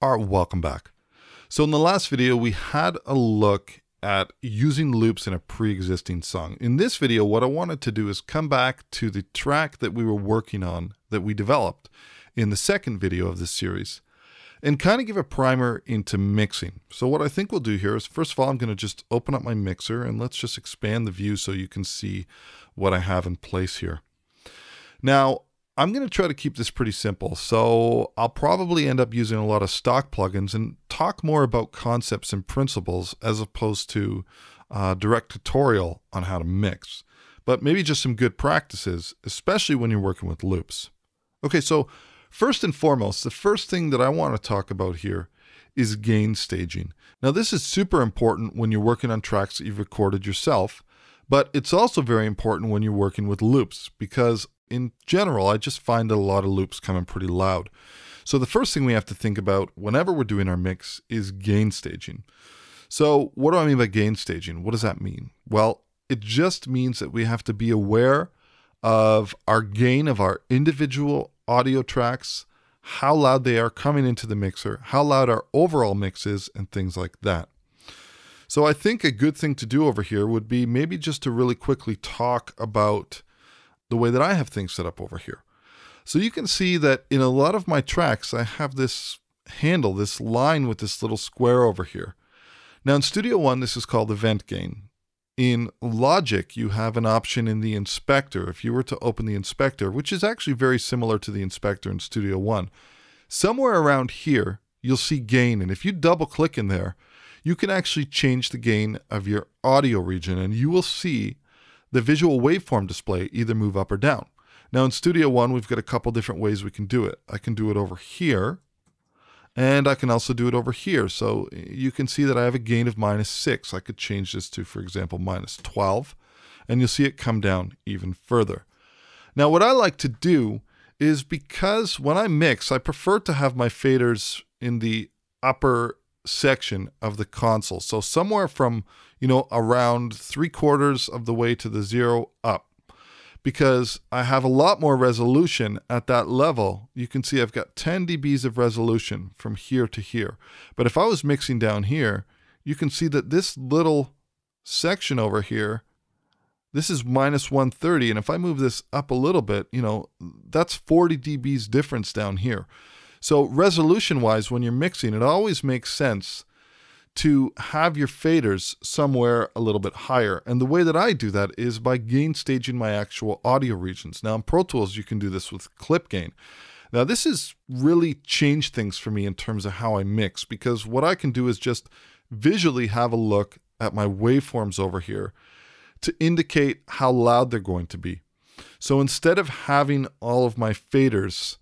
All right, welcome back. So in the last video, we had a look at using loops in a pre-existing song. In this video, what I wanted to do is come back to the track that we were working on that we developed in the second video of this series and kind of give a primer into mixing. So what I think we'll do here is, first of all, I'm going to just open up my mixer and let's just expand the view so you can see what I have in place here. Now, I'm going to try to keep this pretty simple, so I'll probably end up using a lot of stock plugins and talk more about concepts and principles as opposed to a direct tutorial on how to mix, but maybe just some good practices, especially when you're working with loops. Okay, so first and foremost, the first thing that I want to talk about here is gain staging. Now, this is super important when you're working on tracks that you've recorded yourself, but it's also very important when you're working with loops because in general, I just find that a lot of loops come in pretty loud. So the first thing we have to think about whenever we're doing our mix is gain staging. So what do I mean by gain staging? What does that mean? Well, it just means that we have to be aware of our gain of our individual audio tracks, how loud they are coming into the mixer, how loud our overall mix is, and things like that. So I think a good thing to do over here would be maybe just to really quickly talk about the way that I have things set up over here. So you can see that in a lot of my tracks, I have this handle, this line with this little square over here. Now in Studio One, this is called event gain. In Logic, you have an option in the inspector. If you were to open the inspector, which is actually very similar to the inspector in Studio One, somewhere around here, you'll see gain. And if you double click in there, you can actually change the gain of your audio region and you will see the visual waveform display either move up or down. Now in Studio One, we've got a couple different ways we can do it. I can do it over here, and I can also do it over here. So you can see that I have a gain of -6. I could change this to, for example, -12, and you'll see it come down even further. Now what I like to do is, because when I mix, I prefer to have my faders in the upper section of the console. So somewhere from, around 3/4 of the way to the 0 up, because I have a lot more resolution at that level. You can see I've got 10 dBs of resolution from here to here. But if I was mixing down here, you can see that this little section over here, this is -130. And if I move this up a little bit, that's 40 dBs difference down here. So resolution-wise, when you're mixing, it always makes sense to have your faders somewhere a little bit higher. And the way that I do that is by gain staging my actual audio regions. Now in Pro Tools, you can do this with clip gain. Now this has really changed things for me in terms of how I mix, because what I can do is just visually have a look at my waveforms over here to indicate how loud they're going to be. So instead of having all of my faders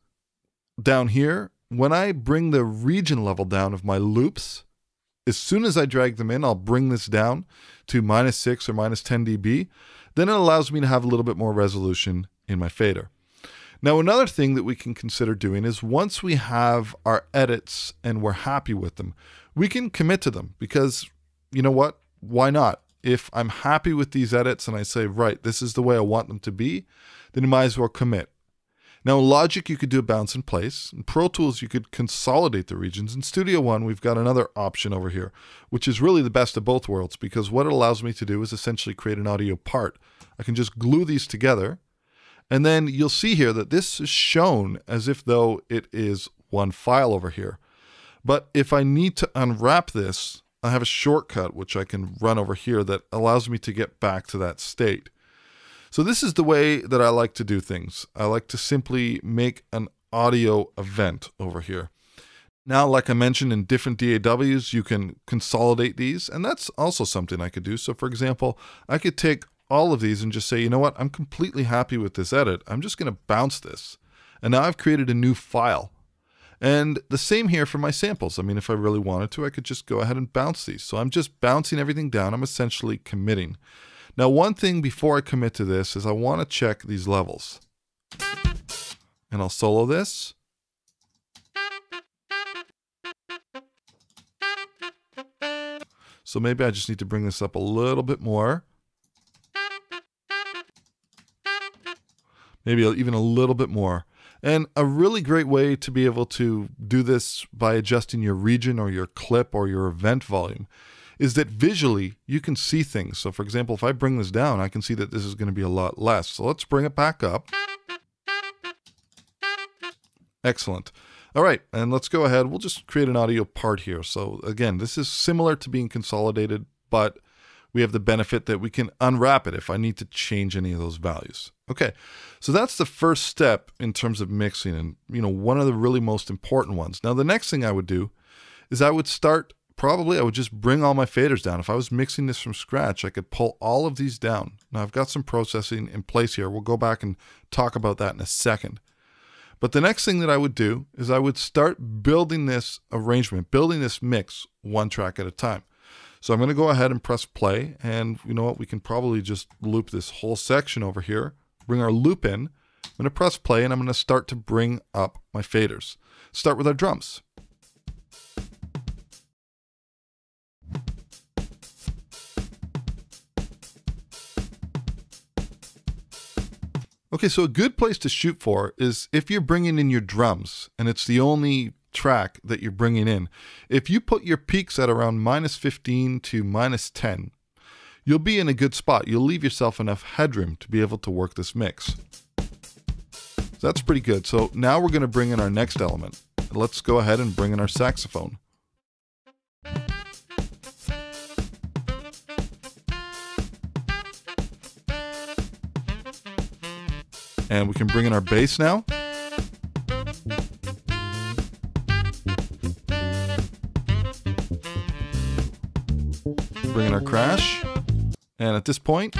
down here, when I bring the region level down of my loops, as soon as I drag them in, I'll bring this down to -6 or -10 dB. Then it allows me to have a little bit more resolution in my fader. Now, another thing that we can consider doing is, once we have our edits and we're happy with them, we can commit to them, because you know what? Why not? If I'm happy with these edits and I say, right, this is the way I want them to be, then you might as well commit. Now in Logic, you could do a bounce in place. In Pro Tools, you could consolidate the regions. In Studio One, we've got another option over here, which is really the best of both worlds, because what it allows me to do is essentially create an audio part. I can just glue these together, and then you'll see here that this is shown as if though it is one file over here. But if I need to unwrap this, I have a shortcut which I can run over here that allows me to get back to that state. So this is the way that I like to do things. I like to simply make an audio event over here. Now, like I mentioned, in different DAWs, you can consolidate these, and that's also something I could do. So for example, I could take all of these and just say, you know what, I'm completely happy with this edit. I'm just going to bounce this. And now I've created a new file. And the same here for my samples. I mean, if I really wanted to, I could just go ahead and bounce these. So I'm just bouncing everything down. I'm essentially committing. Now, one thing before I commit to this is I want to check these levels. And I'll solo this. So maybe I just need to bring this up a little bit more. Maybe even a little bit more. And a really great way to be able to do this by adjusting your region or your clip or your event volume is that visually you can see things. So for example, if I bring this down, I can see that this is going to be a lot less. So let's bring it back up. Excellent. All right, and let's go ahead. We'll just create an audio part here. So again, this is similar to being consolidated, but we have the benefit that we can unwrap it if I need to change any of those values. Okay, so that's the first step in terms of mixing, and one of the really most important ones. Now the next thing I would do is I would just bring all my faders down. If I was mixing this from scratch, I could pull all of these down. Now I've got some processing in place here. We'll go back and talk about that in a second. But the next thing that I would do is I would start building this arrangement, building this mix one track at a time. So I'm going to go ahead and press play, and you know what, we can probably just loop this whole section over here, bring our loop in. I'm going to press play, and I'm going to start to bring up my faders. Start with our drums. Okay, so a good place to shoot for is if you're bringing in your drums and it's the only track that you're bringing in. If you put your peaks at around -15 to -10, you'll be in a good spot. You'll leave yourself enough headroom to be able to work this mix. So that's pretty good. So now we're going to bring in our next element. Let's go ahead and bring in our saxophone. And we can bring in our bass now. Bring in our crash. And at this point,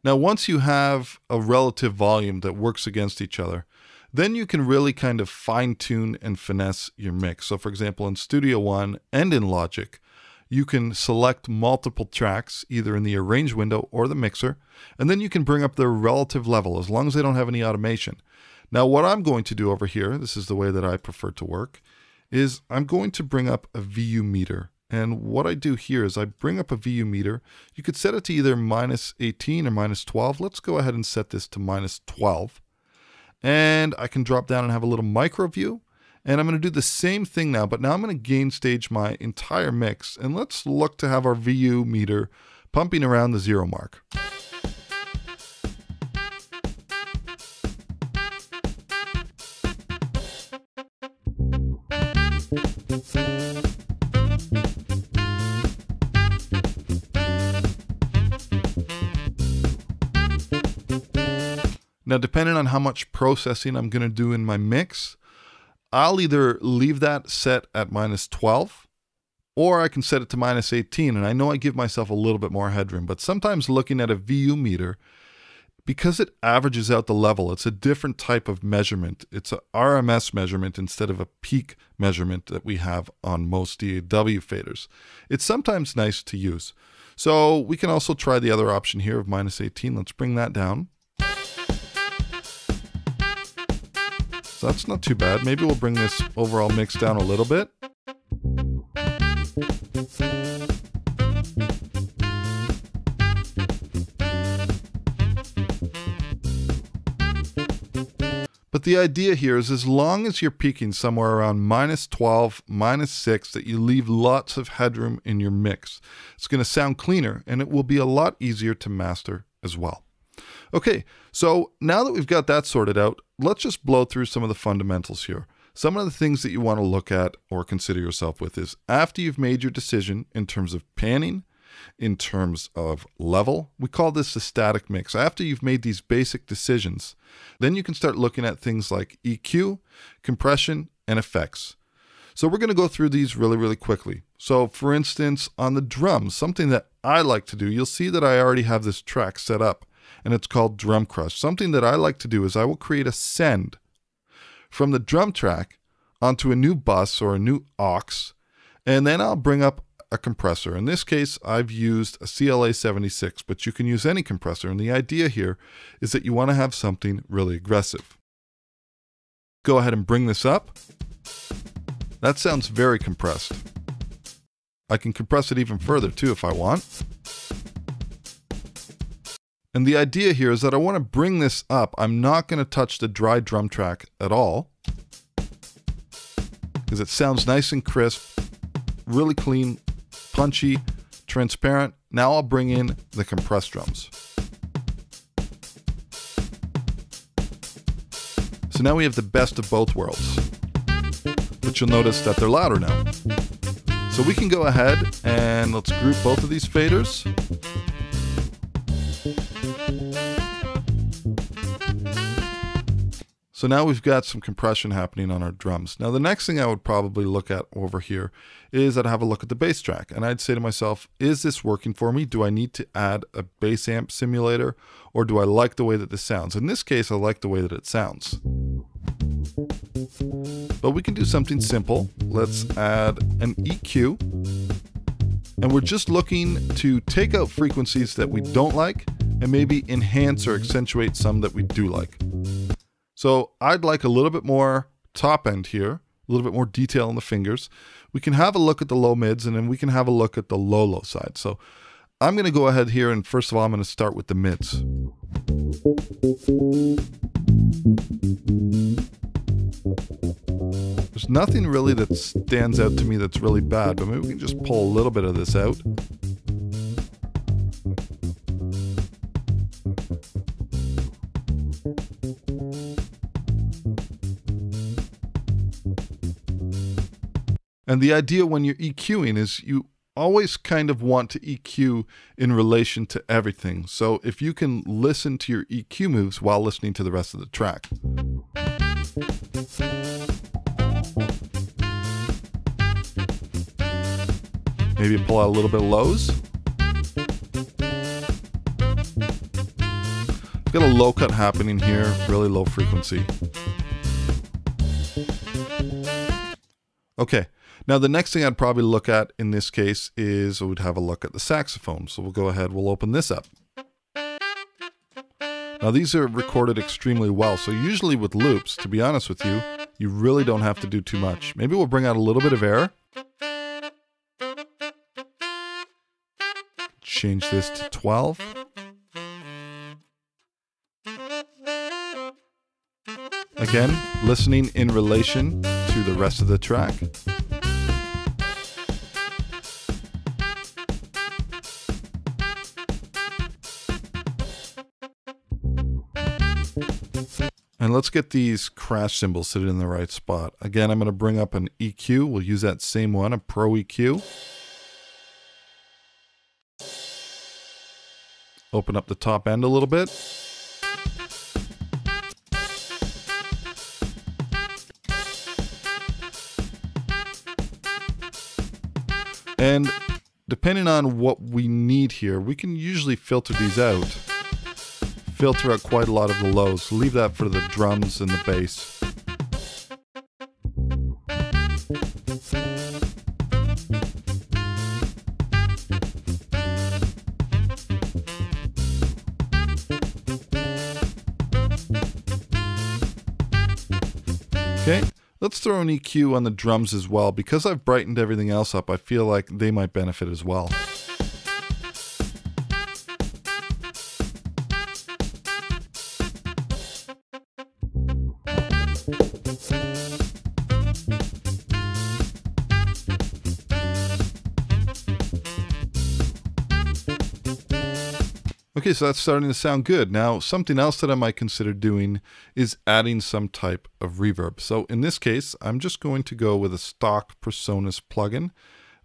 now once you have a relative volume that works against each other, then you can really kind of fine-tune and finesse your mix. So for example, in Studio One and in Logic, you can select multiple tracks, either in the arrange window or the mixer, and then you can bring up their relative level as long as they don't have any automation. Now what I'm going to do over here, this is the way that I prefer to work, is I'm going to bring up a VU meter. And what I do here is I bring up a VU meter. You could set it to either -18 or -12. Let's go ahead and set this to -12. And I can drop down and have a little micro view. And I'm going to do the same thing now, but now I'm going to gain stage my entire mix. And let's look to have our VU meter pumping around the 0 mark. Now, depending on how much processing I'm going to do in my mix, I'll either leave that set at -12, or I can set it to -18, and I know I give myself a little bit more headroom. But sometimes looking at a VU meter, because it averages out the level, it's a different type of measurement. It's a RMS measurement instead of a peak measurement that we have on most DAW faders. It's sometimes nice to use. So we can also try the other option here of -18. Let's bring that down. So that's not too bad. Maybe we'll bring this overall mix down a little bit. But the idea here is as long as you're peaking somewhere around -12, -6, that you leave lots of headroom in your mix. It's going to sound cleaner, and it will be a lot easier to master as well. Okay, so now that we've got that sorted out, let's just blow through some of the fundamentals here. Some of the things that you want to look at or consider yourself with is after you've made your decision in terms of panning, in terms of level, we call this the static mix. After you've made these basic decisions, then you can start looking at things like EQ, compression, and effects. So we're going to go through these really quickly. So for instance, on the drums, something that I like to do, you'll see that I already have this track set up, and it's called Drum Crush. Something that I like to do is I will create a send from the drum track onto a new bus or a new aux, and then I'll bring up a compressor. In this case, I've used a CLA76, but you can use any compressor, and the idea here is that you want to have something really aggressive. Go ahead and bring this up. That sounds very compressed. I can compress it even further too if I want. And the idea here is that I want to bring this up. I'm not going to touch the dry drum track at all, because it sounds nice and crisp, really clean, punchy, transparent. Now I'll bring in the compressed drums. So now we have the best of both worlds, but you'll notice that they're louder now. So we can go ahead and let's group both of these faders. So now we've got some compression happening on our drums. Now the next thing I would probably look at over here is I'd have a look at the bass track, and I'd say to myself, is this working for me? Do I need to add a bass amp simulator, or do I like the way that this sounds? In this case, I like the way that it sounds. But we can do something simple. Let's add an EQ, and we're just looking to take out frequencies that we don't like and maybe enhance or accentuate some that we do like. So I'd like a little bit more top end here, a little bit more detail on the fingers. We can have a look at the low mids, and then we can have a look at the low side. So I'm going to go ahead here, and first of all, I'm going to start with the mids. There's nothing really that stands out to me that's really bad, but maybe we can just pull a little bit of this out. And the idea when you're EQing is you always kind of want to EQ in relation to everything. So if you can listen to your EQ moves while listening to the rest of the track. Maybe pull out a little bit of lows. Got a low cut happening here, really low frequency. Okay. Now the next thing I'd probably look at in this case is we'd have a look at the saxophone. So we'll go ahead, we'll open this up. Now these are recorded extremely well. So usually with loops, to be honest with you, you really don't have to do too much. Maybe we'll bring out a little bit of air. Change this to 12. Again, listening in relation to the rest of the track. And let's get these crash cymbals sitting in the right spot. Again, I'm going to bring up an EQ. We'll use that same one, a Pro EQ. Open up the top end a little bit. And depending on what we need here, we can usually filter these out. Filter out quite a lot of the lows. Leave that for the drums and the bass. Okay, let's throw an EQ on the drums as well. Because I've brightened everything else up, I feel like they might benefit as well. Okay, so that's starting to sound good. Now, something else that I might consider doing is adding some type of reverb. So in this case, I'm just going to go with a stock PreSonus plugin.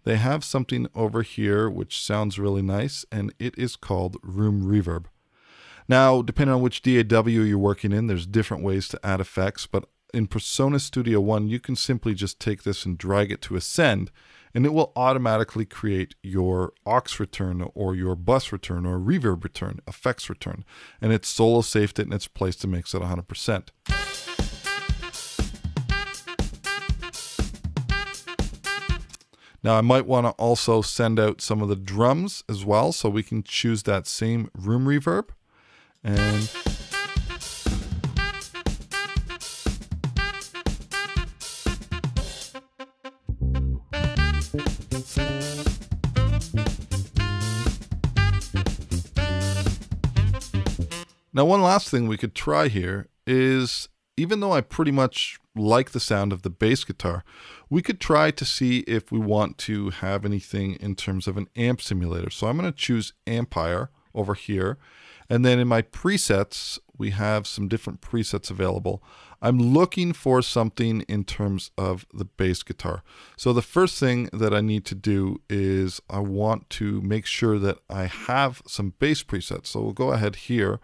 They have something over here which sounds really nice, and it is called Room Reverb. Now, depending on which DAW you're working in, there's different ways to add effects, but in PreSonus Studio One, you can simply just take this and drag it to Ascend, and it will automatically create your aux return or your bus return or reverb return, effects return. And it's solo saved it in its place to mix it 100%. Now I might want to also send out some of the drums as well, so we can choose that same room reverb. And Now, one last thing we could try here is, even though I pretty much like the sound of the bass guitar, we could try to see if we want to have anything in terms of an amp simulator. So I'm going to choose Ampire over here. And then in my presets, we have some different presets available. I'm looking for something in terms of the bass guitar. So the first thing that I need to do is I want to make sure that I have some bass presets. So we'll go ahead here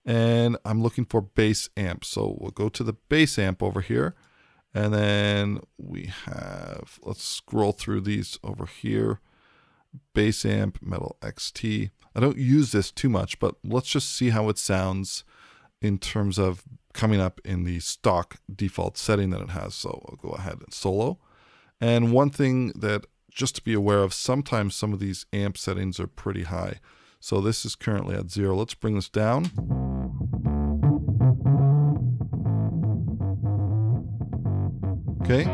and I'm looking for bass amp. So we'll go to the bass amp over here. And then we have, let's scroll through these over here. Bass amp, Metal XT. I don't use this too much, but let's just see how it sounds in terms of coming up in the stock default setting that it has. So I'll go ahead and solo. And one thing that just to be aware of, sometimes some of these amp settings are pretty high. So this is currently at 0. Let's bring this down. Okay.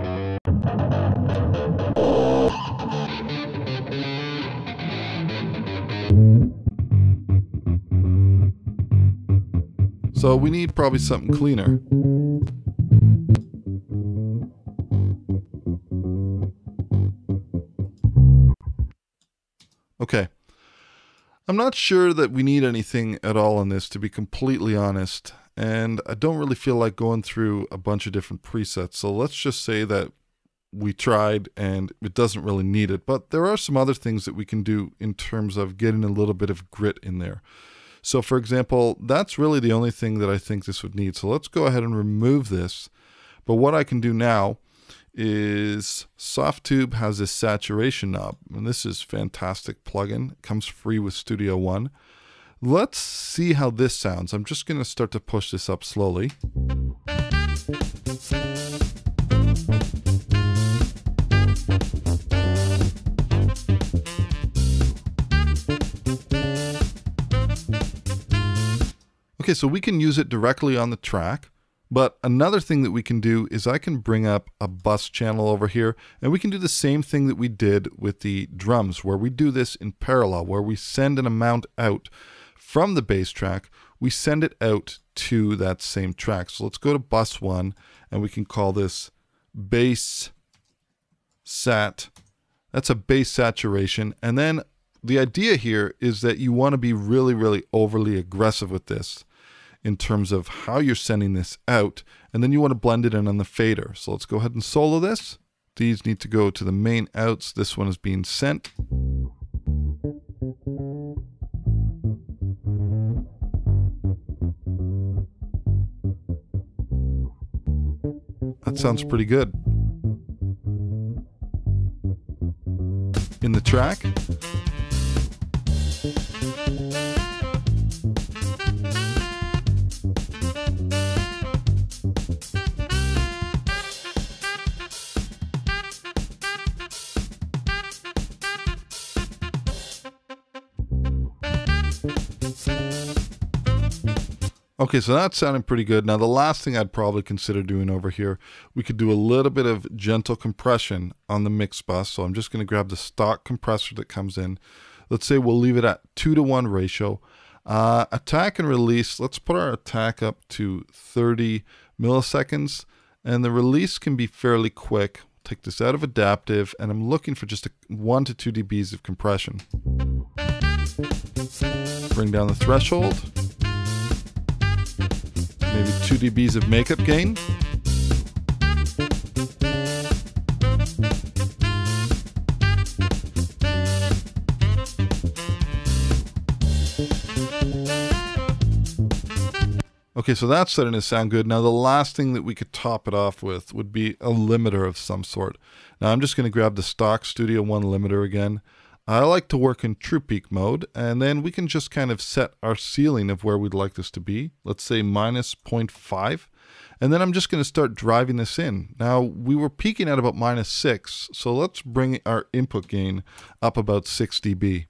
So we need probably something cleaner. Okay. I'm not sure that we need anything at all on this, to be completely honest. And I don't really feel like going through a bunch of different presets. So let's just say that we tried and it doesn't really need it. But there are some other things that we can do in terms of getting a little bit of grit in there. So for example, that's really the only thing that I think this would need. So let's go ahead and remove this. But what I can do now is Softube has this saturation knob, and this is fantastic plugin. It comes free with Studio One. Let's see how this sounds. I'm just going to start to push this up slowly. Okay, so we can use it directly on the track, but another thing that we can do is I can bring up a bus channel over here, and we can do the same thing that we did with the drums, where we do this in parallel, where we send an amount out from the bass track, we send it out to that same track. So let's go to bus 1, and we can call this bass sat. That's a bass saturation, and then the idea here is that you want to be really, really overly aggressive with this in terms of how you're sending this out, and then you want to blend it in on the fader. So let's go ahead and solo this. These need to go to the main outs. This one is being sent. That sounds pretty good. In the track. Okay, so that's sounding pretty good. Now, the last thing I'd probably consider doing over here, we could do a little bit of gentle compression on the mix bus. So I'm just going to grab the stock compressor that comes in. Let's say we'll leave it at 2:1 ratio. Attack and release, let's put our attack up to 30 milliseconds. And the release can be fairly quick. Take this out of adaptive, and I'm looking for just 1 to 2 dBs of compression. Bring down the threshold. Maybe 2 dBs of makeup gain. Okay, so that's starting to sound good. Now the last thing that we could top it off with would be a limiter of some sort. Now I'm just going to grab the stock Studio One limiter again. I like to work in true peak mode, and then we can just kind of set our ceiling of where we'd like this to be. Let's say minus 0.5. And then I'm just going to start driving this in. Now, we were peaking at about minus 6, so let's bring our input gain up about 6 dB.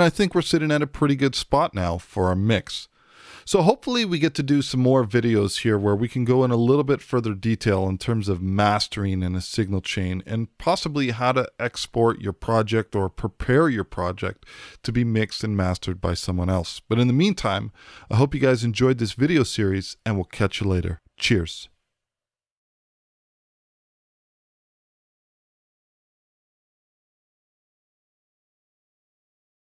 And I think we're sitting at a pretty good spot now for our mix. So hopefully we get to do some more videos here where we can go in a little bit further detail in terms of mastering in a signal chain and possibly how to export your project or prepare your project to be mixed and mastered by someone else. But in the meantime, I hope you guys enjoyed this video series and we'll catch you later. Cheers.